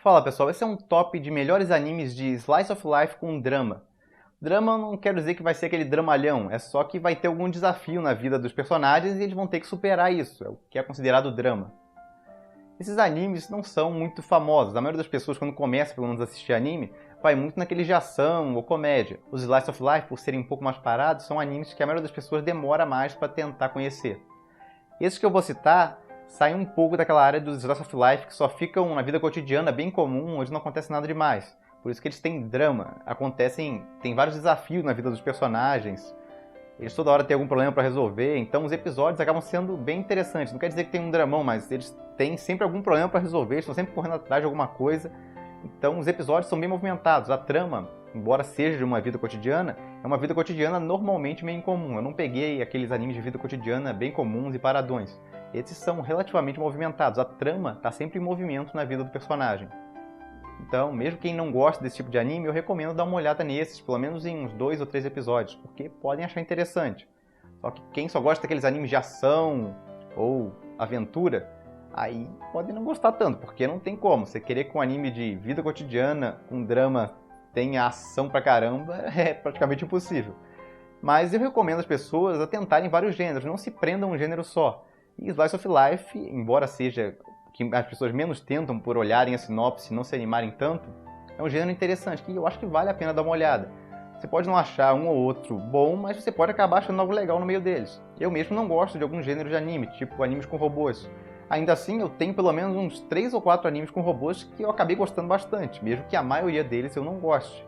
Fala pessoal, esse é um top de melhores animes de Slice of Life com drama. Drama não quero dizer que vai ser aquele dramalhão, é só que vai ter algum desafio na vida dos personagens e eles vão ter que superar isso, é o que é considerado drama. Esses animes não são muito famosos, a maioria das pessoas quando começa pelo menos a assistir anime, vai muito naqueles de ação ou comédia. Os Slice of Life, por serem um pouco mais parados, são animes que a maioria das pessoas demora mais para tentar conhecer. Esses que eu vou citar saem um pouco daquela área dos Slice of Life que só ficam na vida cotidiana bem comum, onde não acontece nada demais. Por isso que eles têm drama, tem vários desafios na vida dos personagens, eles toda hora têm algum problema para resolver, então os episódios acabam sendo bem interessantes. Não quer dizer que tem um dramão, mas eles têm sempre algum problema para resolver, eles estão sempre correndo atrás de alguma coisa. Então os episódios são bem movimentados, a trama, embora seja de uma vida cotidiana, é uma vida cotidiana normalmente meio incomum. Eu não peguei aqueles animes de vida cotidiana bem comuns e paradões. Esses são relativamente movimentados, a trama está sempre em movimento na vida do personagem. Então, mesmo quem não gosta desse tipo de anime, eu recomendo dar uma olhada nesses, pelo menos em uns 2 ou 3 episódios, porque podem achar interessante. Só que quem só gosta daqueles animes de ação ou aventura, aí pode não gostar tanto, porque não tem como. Você querer que um anime de vida cotidiana, com drama, tenha ação pra caramba, é praticamente impossível. Mas eu recomendo as pessoas a tentarem vários gêneros, não se prendam a um gênero só. E Slice of Life, embora seja que as pessoas menos tentam por olharem a sinopse e não se animarem tanto, é um gênero interessante, que eu acho que vale a pena dar uma olhada. Você pode não achar um ou outro bom, mas você pode acabar achando algo legal no meio deles. Eu mesmo não gosto de alguns gêneros de anime, tipo animes com robôs. Ainda assim, eu tenho pelo menos uns 3 ou 4 animes com robôs que eu acabei gostando bastante, mesmo que a maioria deles eu não goste.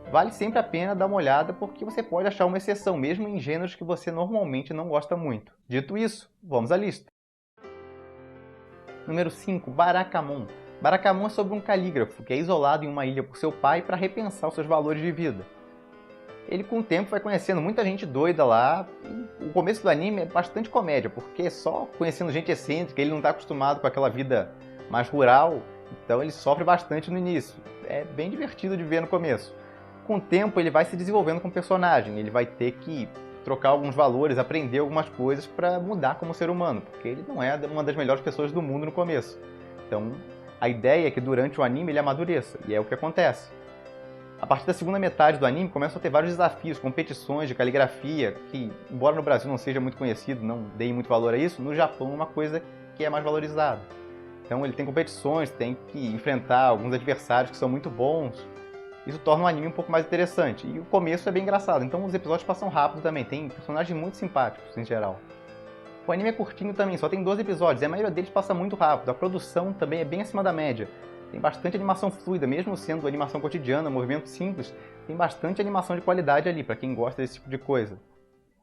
Vale sempre a pena dar uma olhada porque você pode achar uma exceção, mesmo em gêneros que você normalmente não gosta muito. Dito isso, vamos à lista. Número 5. Barakamon. Barakamon é sobre um calígrafo que é isolado em uma ilha por seu pai para repensar os seus valores de vida. Ele com o tempo vai conhecendo muita gente doida lá, e o começo do anime é bastante comédia, porque só conhecendo gente excêntrica, ele não está acostumado com aquela vida mais rural, então ele sofre bastante no início. É bem divertido de ver no começo. Com o tempo ele vai se desenvolvendo como personagem, ele vai ter que trocar alguns valores, aprender algumas coisas para mudar como ser humano, porque ele não é uma das melhores pessoas do mundo no começo. Então, a ideia é que durante o anime ele amadureça, e é o que acontece. A partir da segunda metade do anime começam a ter vários desafios, competições de caligrafia, que, embora no Brasil não seja muito conhecido, não deem muito valor a isso, no Japão é uma coisa que é mais valorizada. Então ele tem competições, tem que enfrentar alguns adversários que são muito bons. Isso torna o anime um pouco mais interessante. E o começo é bem engraçado, então os episódios passam rápido também, tem personagens muito simpáticos em geral. O anime é curtinho também, só tem 12 episódios e a maioria deles passa muito rápido. A produção também é bem acima da média. Tem bastante animação fluida, mesmo sendo animação cotidiana, movimento simples, tem bastante animação de qualidade ali, para quem gosta desse tipo de coisa.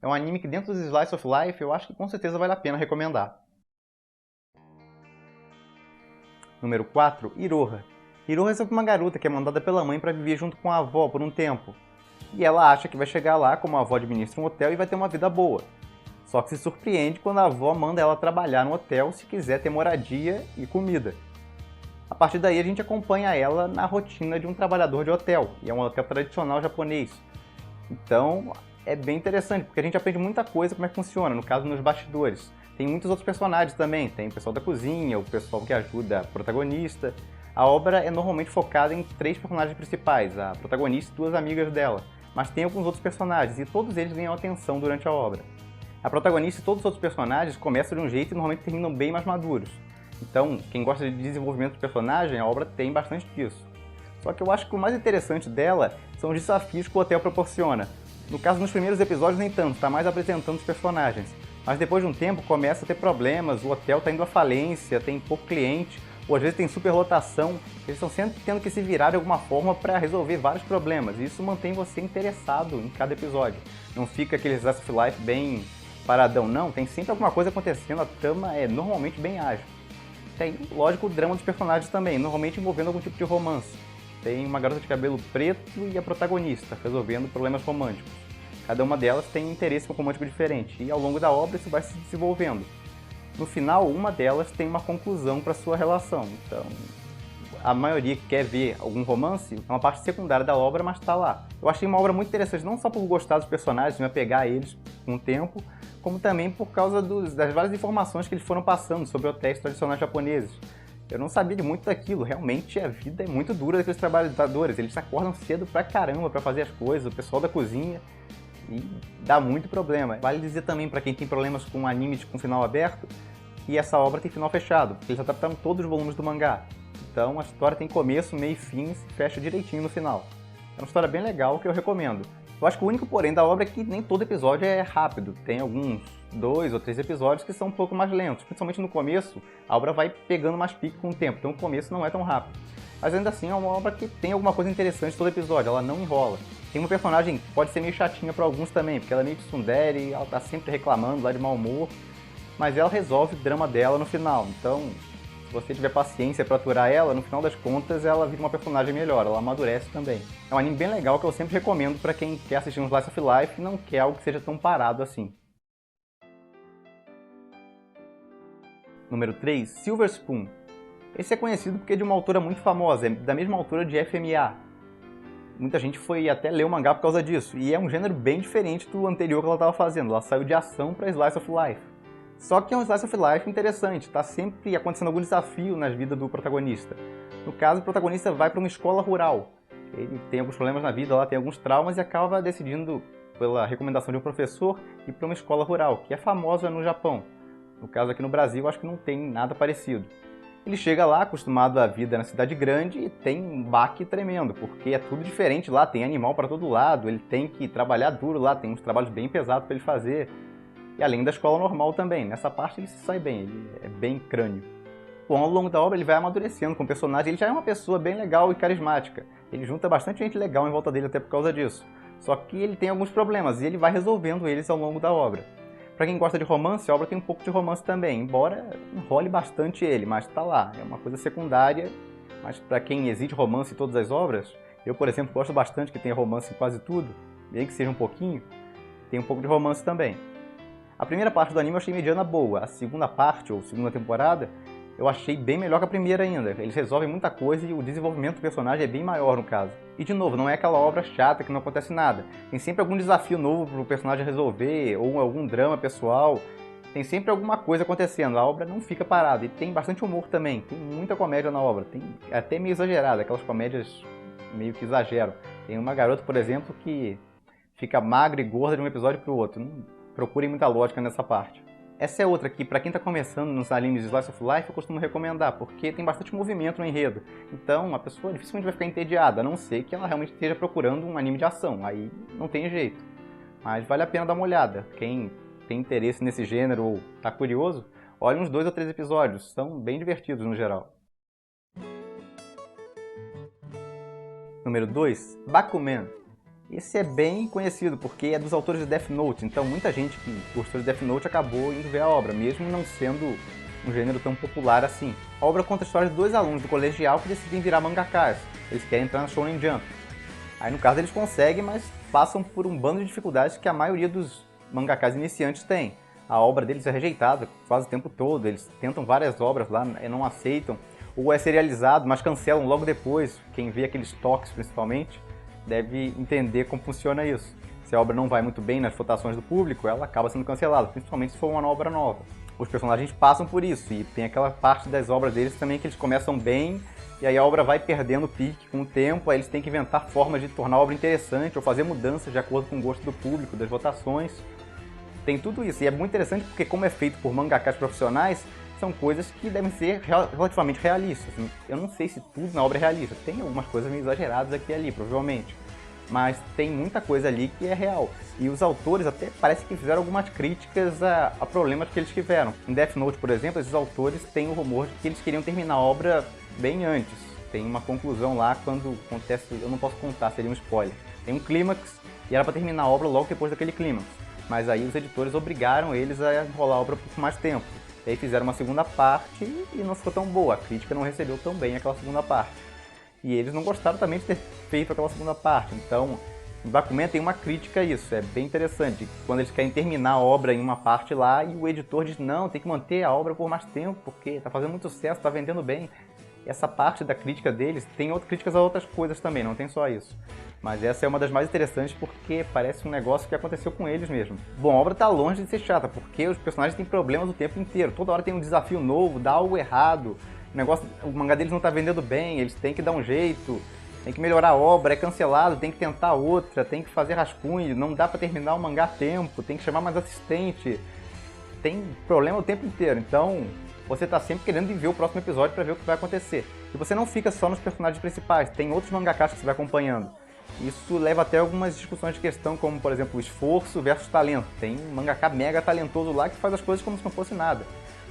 É um anime que dentro dos Slice of Life eu acho que com certeza vale a pena recomendar. Número 4. Iroha. Iroha é sobre uma garota que é mandada pela mãe para viver junto com a avó por um tempo. E ela acha que vai chegar lá como a avó administra um hotel e vai ter uma vida boa. Só que se surpreende quando a avó manda ela trabalhar no hotel se quiser ter moradia e comida. A partir daí a gente acompanha ela na rotina de um trabalhador de hotel, e é um hotel tradicional japonês. Então é bem interessante, porque a gente aprende muita coisa como é que funciona, no caso nos bastidores. Tem muitos outros personagens também, tem o pessoal da cozinha, o pessoal que ajuda a protagonista. A obra é normalmente focada em 3 personagens principais, a protagonista e 2 amigas dela, mas tem alguns outros personagens, e todos eles ganham atenção durante a obra. A protagonista e todos os outros personagens começam de um jeito e normalmente terminam bem mais maduros. Então, quem gosta de desenvolvimento de personagem, a obra tem bastante disso. Só que eu acho que o mais interessante dela são os desafios que o hotel proporciona. No caso, nos primeiros episódios nem tanto, está mais apresentando os personagens. Mas depois de um tempo começa a ter problemas, o hotel está indo à falência, tem pouco cliente, ou às vezes tem superlotação. Eles estão sempre tendo que se virar de alguma forma para resolver vários problemas. E isso mantém você interessado em cada episódio. Não fica aquele Slice of Life bem paradão, não. Tem sempre alguma coisa acontecendo, a trama é normalmente bem ágil. Tem, lógico, o drama dos personagens também, normalmente envolvendo algum tipo de romance. Tem uma garota de cabelo preto e a protagonista, resolvendo problemas românticos. Cada uma delas tem interesse em um romântico diferente, e ao longo da obra isso vai se desenvolvendo. No final, uma delas tem uma conclusão para sua relação. Então, a maioria que quer ver algum romance é uma parte secundária da obra, mas está lá. Eu achei uma obra muito interessante, não só por gostar dos personagens, me apegar a eles com o tempo, como também por causa das várias informações que eles foram passando sobre hotéis tradicionais japoneses. Eu não sabia de muito daquilo, realmente a vida é muito dura daqueles trabalhadores, eles acordam cedo pra caramba pra fazer as coisas, o pessoal da cozinha, e dá muito problema. Vale dizer também pra quem tem problemas com animes com final aberto, que essa obra tem final fechado, porque eles adaptaram todos os volumes do mangá. Então a história tem começo, meio e fim, e se fecha direitinho no final. É uma história bem legal que eu recomendo. Eu acho que o único porém da obra é que nem todo episódio é rápido. Tem alguns 2 ou 3 episódios que são um pouco mais lentos. Principalmente no começo, a obra vai pegando mais pique com o tempo, então o começo não é tão rápido. Mas ainda assim é uma obra que tem alguma coisa interessante todo episódio, ela não enrola. Tem uma personagem que pode ser meio chatinha para alguns também, porque ela é meio tsundere, ela tá sempre reclamando lá de mau humor, mas ela resolve o drama dela no final. Então, se você tiver paciência para aturar ela, no final das contas ela vira uma personagem melhor, ela amadurece também. É um anime bem legal que eu sempre recomendo para quem quer assistir um Slice of Life e não quer algo que seja tão parado assim. Número 3, Silver Spoon. Esse é conhecido porque é de uma autora muito famosa, é da mesma autora de FMA. Muita gente foi até ler o mangá por causa disso, e é um gênero bem diferente do anterior que ela estava fazendo. Ela saiu de ação para Slice of Life. Só que é um Slice of Life interessante, está sempre acontecendo algum desafio na vida do protagonista. No caso, o protagonista vai para uma escola rural. Ele tem alguns problemas na vida, lá tem alguns traumas e acaba decidindo, pela recomendação de um professor, ir para uma escola rural, que é famosa no Japão. No caso aqui no Brasil, acho que não tem nada parecido. Ele chega lá, acostumado à vida na cidade grande, e tem um baque tremendo, porque é tudo diferente lá, tem animal para todo lado, ele tem que trabalhar duro lá, tem uns trabalhos bem pesados para ele fazer. E além da escola normal também, nessa parte ele se sai bem, ele é bem crânio. Bom, ao longo da obra ele vai amadurecendo com o personagem, ele já é uma pessoa bem legal e carismática. Ele junta bastante gente legal em volta dele até por causa disso. Só que ele tem alguns problemas e ele vai resolvendo eles ao longo da obra. Pra quem gosta de romance, a obra tem um pouco de romance também, embora enrole bastante ele, mas tá lá, é uma coisa secundária. Mas pra quem exige romance em todas as obras, eu, por exemplo, gosto bastante que tenha romance em quase tudo, bem que seja um pouquinho, tem um pouco de romance também. A primeira parte do anime eu achei mediana boa, a segunda parte, ou segunda temporada, eu achei bem melhor que a primeira ainda. Eles resolvem muita coisa e o desenvolvimento do personagem é bem maior no caso. E de novo, não é aquela obra chata que não acontece nada. Tem sempre algum desafio novo para o personagem resolver, ou algum drama pessoal. Tem sempre alguma coisa acontecendo, a obra não fica parada. E tem bastante humor também, tem muita comédia na obra. Tem até meio exagerada, aquelas comédias meio que exageram. Tem uma garota, por exemplo, que fica magra e gorda de um episódio para o outro. Não procurem muita lógica nessa parte. Essa é outra que, para quem está começando nos animes de Slice of Life, eu costumo recomendar, porque tem bastante movimento no enredo. Então, a pessoa dificilmente vai ficar entediada, a não ser que ela realmente esteja procurando um anime de ação. Aí não tem jeito. Mas vale a pena dar uma olhada. Quem tem interesse nesse gênero ou está curioso, olhe uns 2 ou 3 episódios. São bem divertidos no geral. Número 2, Bakuman. Esse é bem conhecido, porque é dos autores de Death Note, então muita gente que gostou de Death Note acabou indo ver a obra, mesmo não sendo um gênero tão popular assim. A obra conta a história de 2 alunos do colegial que decidem virar mangakas, eles querem entrar na Shonen Jump. Aí no caso eles conseguem, mas passam por um bando de dificuldades que a maioria dos mangakas iniciantes tem. A obra deles é rejeitada quase o tempo todo, eles tentam várias obras lá e não aceitam, ou é serializado, mas cancelam logo depois, quem vê aqueles toques principalmente deve entender como funciona isso. Se a obra não vai muito bem nas votações do público, ela acaba sendo cancelada, principalmente se for uma obra nova. Os personagens passam por isso, e tem aquela parte das obras deles também que eles começam bem, e aí a obra vai perdendo pique com o tempo, aí eles têm que inventar formas de tornar a obra interessante, ou fazer mudanças de acordo com o gosto do público, das votações. Tem tudo isso, e é muito interessante porque como é feito por mangakas profissionais, são coisas que devem ser relativamente realistas. Eu não sei se tudo na obra é realista, tem algumas coisas meio exageradas aqui e ali, provavelmente. Mas tem muita coisa ali que é real. E os autores até parece que fizeram algumas críticas a problemas que eles tiveram. Em Death Note, por exemplo, esses autores têm o rumor de que eles queriam terminar a obra bem antes. Tem uma conclusão lá quando acontece, eu não posso contar, seria um spoiler. Tem um clímax e era para terminar a obra logo depois daquele clímax. Mas aí os editores obrigaram eles a enrolar a obra por mais tempo. E aí fizeram uma segunda parte e não ficou tão boa, a crítica não recebeu tão bem aquela segunda parte. E eles não gostaram também de ter feito aquela segunda parte, então em Bakuman tem uma crítica a isso, é bem interessante. Quando eles querem terminar a obra em uma parte lá e o editor diz não, tem que manter a obra por mais tempo, porque está fazendo muito sucesso, está vendendo bem. Essa parte da crítica deles tem outras críticas a outras coisas também, não tem só isso. Mas essa é uma das mais interessantes porque parece um negócio que aconteceu com eles mesmo. Bom, a obra está longe de ser chata, porque os personagens têm problemas o tempo inteiro. Toda hora tem um desafio novo, dá algo errado. o mangá deles não tá vendendo bem, eles têm que dar um jeito, tem que melhorar a obra, é cancelado, tem que tentar outra, tem que fazer rascunho, não dá pra terminar o mangá a tempo, tem que chamar mais assistente, tem problema o tempo inteiro, então você tá sempre querendo ver o próximo episódio pra ver o que vai acontecer. E você não fica só nos personagens principais, tem outros mangakás que você vai acompanhando. Isso leva até algumas discussões de questão, como por exemplo o esforço versus talento. Tem um mangaka mega talentoso lá que faz as coisas como se não fosse nada.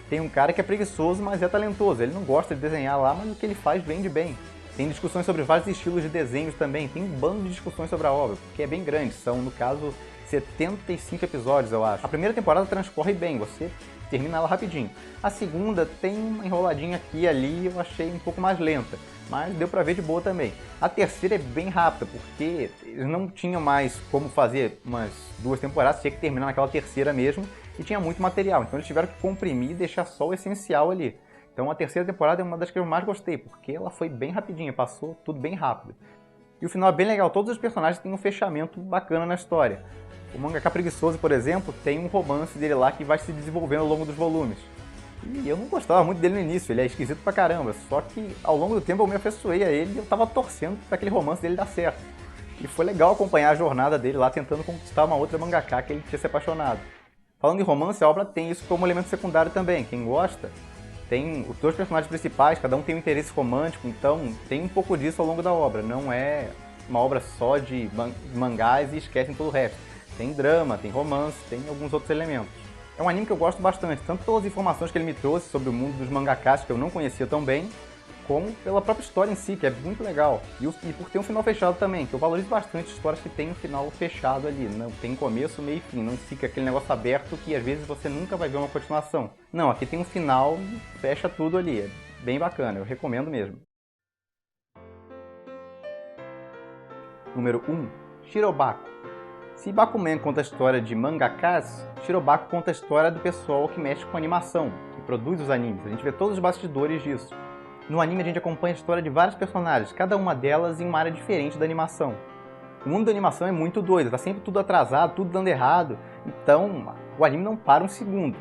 Tem um cara que é preguiçoso, mas é talentoso. Ele não gosta de desenhar lá, mas o que ele faz vende bem. Tem discussões sobre vários estilos de desenhos também. Tem um bando de discussões sobre a obra, porque é bem grande. São, no caso, 75 episódios, eu acho. A primeira temporada transcorre bem, você termina ela rapidinho. A segunda tem uma enroladinha aqui e ali, eu achei um pouco mais lenta, mas deu pra ver de boa também. A terceira é bem rápida, porque eles não tinham mais como fazer umas 2 temporadas, tinha que terminar naquela terceira mesmo, e tinha muito material, então eles tiveram que comprimir e deixar só o essencial ali. Então a terceira temporada é uma das que eu mais gostei, porque ela foi bem rapidinha, passou tudo bem rápido. E o final é bem legal, todos os personagens têm um fechamento bacana na história. O mangaka preguiçoso, por exemplo, tem um romance dele lá que vai se desenvolvendo ao longo dos volumes. E eu não gostava muito dele no início, ele é esquisito pra caramba, só que ao longo do tempo eu me afeiçoei a ele e eu tava torcendo pra aquele romance dele dar certo. E foi legal acompanhar a jornada dele lá tentando conquistar uma outra mangaka que ele tinha se apaixonado. Falando em romance, a obra tem isso como elemento secundário também, quem gosta. Tem os 2 personagens principais, cada um tem um interesse romântico, então tem um pouco disso ao longo da obra, não é uma obra só de mangás e esquecem todo o resto. Tem drama, tem romance, tem alguns outros elementos. É um anime que eu gosto bastante, tanto pelas informações que ele me trouxe sobre o mundo dos mangakás, que eu não conhecia tão bem, como pela própria história em si, que é muito legal. E por ter um final fechado também, que eu valorizo bastante histórias que tem um final fechado ali. Não tem começo, meio e fim, não fica aquele negócio aberto que às vezes você nunca vai ver uma continuação. Não, aqui tem um final e fecha tudo ali. É bem bacana, eu recomendo mesmo. Número 1. Shirobako. Se Bakuman conta a história de mangakás, Shirobako conta a história do pessoal que mexe com animação, que produz os animes. A gente vê todos os bastidores disso. No anime a gente acompanha a história de vários personagens, cada uma delas em uma área diferente da animação. O mundo da animação é muito doido, tá sempre tudo atrasado, tudo dando errado, então o anime não para um segundo.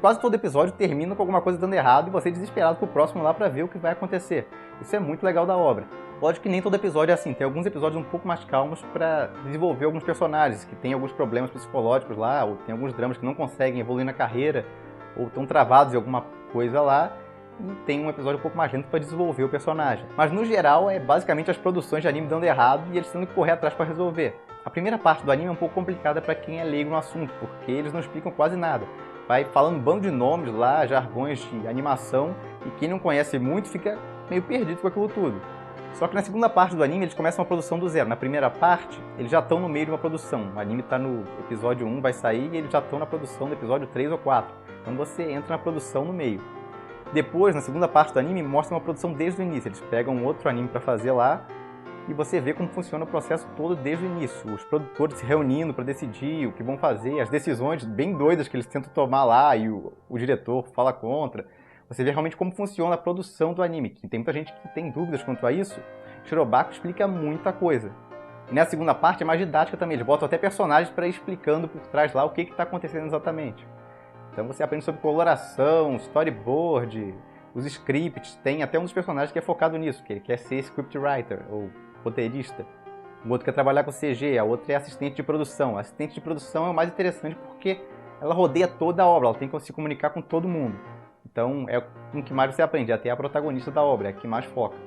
Quase todo episódio termina com alguma coisa dando errado e você é desesperado pro próximo lá pra ver o que vai acontecer. Isso é muito legal da obra. Lógico que nem todo episódio é assim, tem alguns episódios um pouco mais calmos para desenvolver alguns personagens que têm alguns problemas psicológicos lá, ou tem alguns dramas que não conseguem evoluir na carreira, ou estão travados em alguma coisa lá, e tem um episódio um pouco mais lento para desenvolver o personagem. Mas no geral é basicamente as produções de anime dando errado e eles tendo que correr atrás para resolver. A primeira parte do anime é um pouco complicada para quem é leigo no assunto, porque eles não explicam quase nada. Vai falando um bando de nomes lá, jargões de animação, e quem não conhece muito fica meio perdido com aquilo tudo. Só que na segunda parte do anime eles começam uma produção do zero. Na primeira parte, eles já estão no meio de uma produção. O anime está no episódio 1, vai sair, e eles já estão na produção do episódio 3 ou 4. Então você entra na produção no meio. Depois, na segunda parte do anime, mostra uma produção desde o início. Eles pegam outro anime para fazer lá, e você vê como funciona o processo todo desde o início. Os produtores se reunindo para decidir o que vão fazer, as decisões bem doidas que eles tentam tomar lá, e o diretor fala contra. Você vê realmente como funciona a produção do anime, que tem muita gente que tem dúvidas quanto a isso. Shirobako explica muita coisa. E nessa segunda parte é mais didática também, eles botam até personagens para ir explicando por trás lá o que está acontecendo exatamente. Então você aprende sobre coloração, storyboard, os scripts, tem até um dos personagens que é focado nisso, que ele quer ser scriptwriter, ou roteirista. O outro quer trabalhar com CG, a outra é assistente de produção. A assistente de produção é o mais interessante porque ela rodeia toda a obra, ela tem que se comunicar com todo mundo. Então é com o que mais você aprende, até a protagonista da obra, é a que mais foca.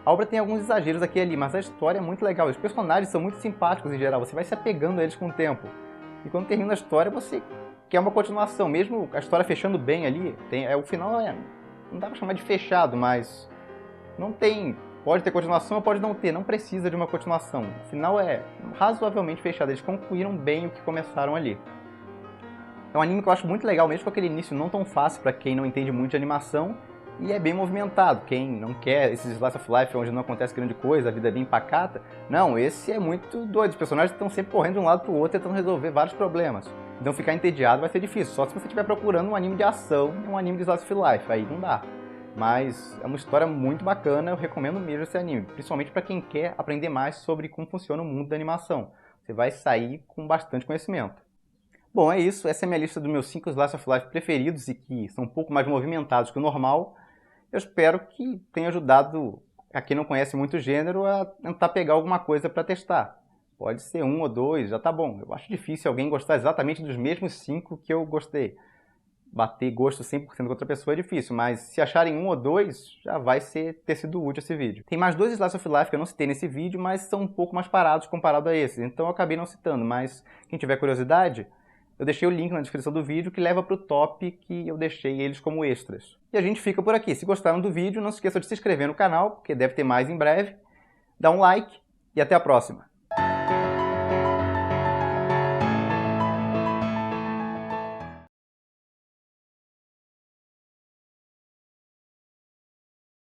A obra tem alguns exageros aqui e ali, mas a história é muito legal. Os personagens são muito simpáticos em geral, você vai se apegando a eles com o tempo. E quando termina a história, você quer uma continuação, mesmo a história fechando bem ali. O final não dá pra chamar de fechado, mas não tem. Pode ter continuação ou pode não ter, não precisa de uma continuação. O final é razoavelmente fechado, eles concluíram bem o que começaram ali. É um anime que eu acho muito legal, mesmo com aquele início não tão fácil para quem não entende muito de animação, e é bem movimentado. Quem não quer esses slice of life onde não acontece grande coisa, a vida é bem pacata, não, esse é muito doido. Os personagens estão sempre correndo de um lado para o outro, tentando resolver vários problemas. Então ficar entediado vai ser difícil, só se você estiver procurando um anime de ação, um anime de slice of life, aí não dá. Mas é uma história muito bacana, eu recomendo mesmo esse anime, principalmente para quem quer aprender mais sobre como funciona o mundo da animação. Você vai sair com bastante conhecimento. Bom, é isso. Essa é a minha lista dos meus 5 Slice of Life preferidos e que são um pouco mais movimentados que o normal. Eu espero que tenha ajudado a quem não conhece muito o gênero a tentar pegar alguma coisa para testar. Pode ser 1 ou 2, já tá bom. Eu acho difícil alguém gostar exatamente dos mesmos 5 que eu gostei. Bater gosto 100% com outra pessoa é difícil, mas se acharem 1 ou 2, já vai ter sido útil esse vídeo. Tem mais 2 Slice of Life que eu não citei nesse vídeo, mas são um pouco mais parados comparado a esses, então eu acabei não citando, mas quem tiver curiosidade, eu deixei o link na descrição do vídeo que leva para o top que eu deixei eles como extras. E a gente fica por aqui. Se gostaram do vídeo, não se esqueça de se inscrever no canal, porque deve ter mais em breve. Dá um like e até a próxima!